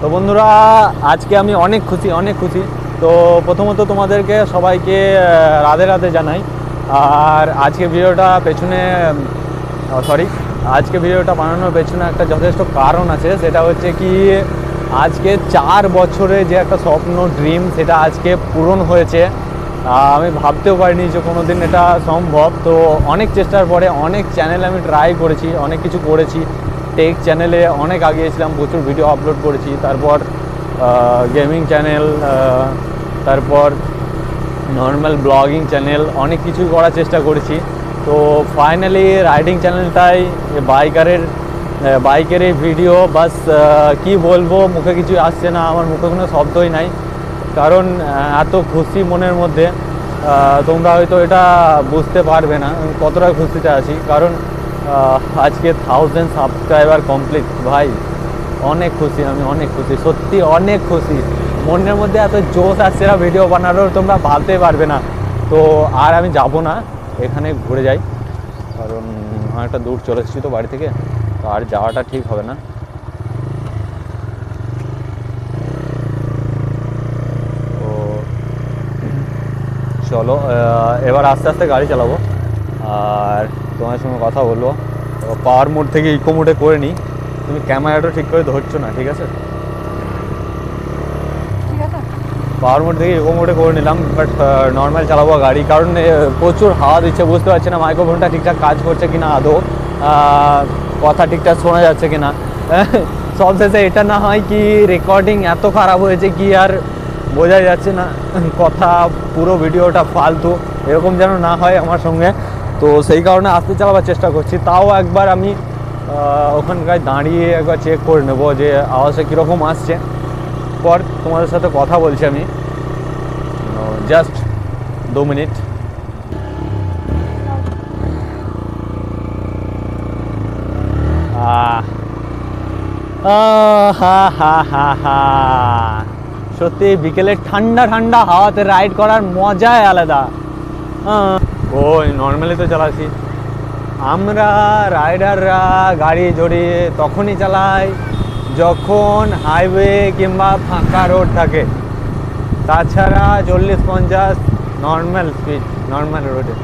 তো বন্ধুরা, আজকে আমি অনেক খুশি। তো প্রথমত তোমাদেরকে সবাইকে রাধে রাধে জানাই। আর আজকে ভিডিওটা আজকে ভিডিওটা বানানোর পেছনে একটা যথেষ্ট কারণ আছে। সেটা হচ্ছে কি, আজকে 4 বছরে যে একটা স্বপ্ন, ড্রিম, সেটা আজকে পূরণ হয়েছে। আমি ভাবতেও পারিনি যে কোনো দিন এটা সম্ভব। তো অনেক চেষ্টার পরে অনেক চ্যানেল আমি ট্রাই করেছি, অনেক কিছু করেছি। টেক চ্যানেলে অনেক আগিয়েছিলাম, প্রচুর ভিডিও আপলোড করেছি। তারপর গেমিং চ্যানেল, তারপর নর্মাল ব্লগিং চ্যানেল, অনেক কিছুই করার চেষ্টা করেছি। তো ফাইনালি রাইডিং চ্যানেলটাই, বাইকের এই ভিডিও, বাস কি বলবো, মুখে কিছু আসছে না, আমার মুখে কোনো শব্দই নাই। কারণ এত খুশি মনের মধ্যে, তোমরা হয়তো এটা বুঝতে পারবে না আমি কতটা খুশিতে আছি। কারণ আজকে 1000 সাবস্ক্রাইবার কমপ্লিট। ভাই অনেক খুশি, আমি অনেক খুশি, সত্যি অনেক খুশি। মনের মধ্যে এত জোশ আসছে না ভিডিও বানানোর, তোমরা ভাবতে পারবে না। তো আর আমি যাব না, এখানে ঘুরে যাই। কারণ অনেকটা দূর চলে এসেছি তো বাড়ি থেকে, তো আর যাওয়াটা ঠিক হবে না। তো চলো, এবার আস্তে আস্তে গাড়ি চালাবো আর তোমার সঙ্গে কথা বলবো। পাওয়ার মোড থেকে ইকো মোডে করে নিই। তুমি ক্যামেরাটা ঠিক করে ধরছো না, ঠিক আছে? পাওয়ার মোড থেকে ইকো মোডে করে নিলাম, বাট নর্মাল চালাবো গাড়ি। কারণ প্রচুর হাওয়া দিচ্ছে, বুঝতে পারছি না মাইক্রোফোনটা ঠিকঠাক কাজ করছে কিনা, আদৌ কথা ঠিকঠাক শোনা যাচ্ছে কিনা। সবশেষে এটা না হয় কি রেকর্ডিং এত খারাপ হয়েছে কি আর বোঝা যাচ্ছে না, কথা পুরো ভিডিওটা ফালতু, এরকম যেন না হয় আমার সঙ্গে। তো সেই কারণে আস্তে চালাবার চেষ্টা করছি। তাও একবার আমি ওখানকার দাঁড়িয়ে একবার চেক করে নেবো যে আওয়াজটা কীরকম আসছে। পর তোমাদের সাথে কথা বলছি আমি, জাস্ট 2 মিনিট। সত্যি বিকেলে ঠান্ডা ঠান্ডা হাওয়াতে রাইড করার মজাই আলাদা। ওই নর্মালি তো চালাচ্ছি আমরা, রাইডাররা গাড়ি জড়িয়ে তখনই চালাই যখন হাইওয়ে কিংবা ফাঁকা রোড থাকে। তাছাড়া 40-50 নর্মাল স্পিড, নর্মাল রোডে।